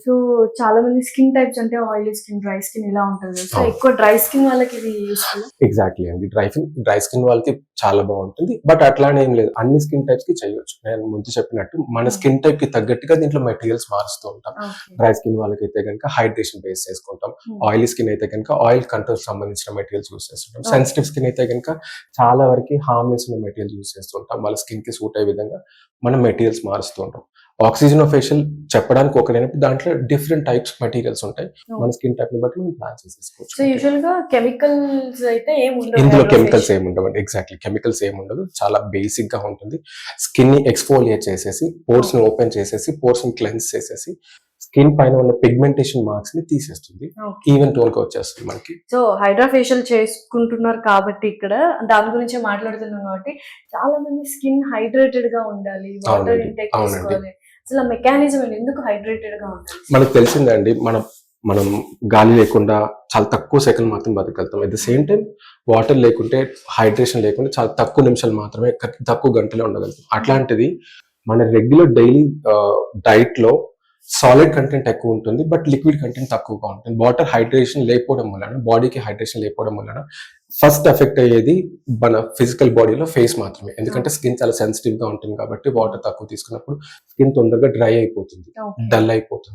So చాలా మంది skin types అంటే ఆయిలీ స్కిన్, డ్రై స్కిన్ ఇలా ఉంటుంది కదా. సో ఎక్కువ డ్రై స్కిన్ వాళ్ళకి ఇది యూస్ఫుల్. ఎగ్జాక్ట్లీ అండి. డ్రై స్కిన్ వాళ్ళకి చాలా బాగుంటుంది. బట్ అట్లానే ఏం లేదు, అన్ని స్కిన్ టైప్స్ కి చేయొచ్చు. నేను ముందు చెప్పినట్టు మన స్కిన్ టైప్ కి తగ్గట్టుగా దీంట్లో మెటీరియల్స్ మారుస్తూ ఉంటాం. డ్రై స్కిన్ వాళ్ళకి అయితే కనుక హైడ్రేషన్ బేస్ చేసుకుంటాం. ఆయిలీ స్కిన్ అయితే కనుక ఆయిల్ కంట్రోల్ సంబంధించిన మెటీరియల్స్ యూస్ చేస్తుంటాం. సెన్సిటివ్ స్కిన్ అయితే కనుక చాలా వరకు హార్మ్లెస్ ఉన్న మెటీరియల్ యూస్ చేస్తుంటాం. వాళ్ళ స్కిన్ కి సూట్ అయ్యే విధంగా మనం మెటీరియల్స్ మారుస్తూ ఉంటాం. ఆక్సిజనోఫేషియల్ చెప్పడానికి ఒకటైనప్పుడు దాంట్లో డిఫరెంట్ టైప్స్ మెటీరియల్స్ ఉంటాయి. మన స్కిన్ టైప్ ని బట్టి మనం ప్లాన్ చేసేసుకోవచ్చు. సో యూజువల్ గా కెమికల్స్ అయితే ఇందులో కెమికల్స్ ఏముండవు. ఎగ్జాక్ట్లీ కెమికల్స్ ఏముండదు. చాలా బేసిక్ గా ఉంటుంది. స్కిన్ ని ఎక్స్ఫోలియేట్ చేసేసి, పోర్స్ ని ఓపెన్ చేసేసి, పోర్స్ ని క్లెన్స్ చేసేసి, స్కిన్ పైన ఉన్న పిగ్మెంటేషన్ మార్క్స్ ని తీసేస్తుంది. ఈవెన్ టోన్ గా వచ్చేస్తుంది మనకి. సో హైడ్రా ఫేషియల్ చేసుకుంటున్నారు కాబట్టి ఇక్కడ దాని గురించి మాట్లాడుతున్నాం కాబట్టి చాలా మంది స్కిన్ హైడ్రేటెడ్ గా ఉండాలి, వాటర్ ఇంటేక్ తీసుకోవాలి. అసలు మెకానిజం ఎందుకు హైడ్రేటెడ్ గా ఉండాలి? మనకు తెలిసిందండి, మనం గాలి లేకుండా చాలా తక్కువ సెకండ్ మాత్రం బతకగలుగుతాం. At the same time water లేకుంటే, హైడ్రేషన్ లేకుంటే చాలా తక్కువ నిమిషాలు మాత్రమే, తక్కువ గంటలే ఉండగలుగుతాం. అట్లాంటిది మన రెగ్యులర్ డైలీ డైట్ లో సాలిడ్ కంటెంట్ ఎక్కువ ఉంటుంది, బట్ లిక్విడ్ కంటెంట్ తక్కువగా ఉంటుంది. వాటర్ హైడ్రేషన్ లేకపోవడం వలన, బాడీకి హైడ్రేషన్ లేకపోవడం వలన ఫస్ట్ ఎఫెక్ట్ అయ్యేది మన ఫిజికల్ బాడీలో ఫేస్ మాత్రమే. ఎందుకంటే స్కిన్ చాలా సెన్సిటివ్ గా ఉంటుంది కాబట్టి వాటర్ తక్కువ తీసుకున్నప్పుడు స్కిన్ తొందరగా డ్రై అయిపోతుంది, డల్ అయిపోతుంది.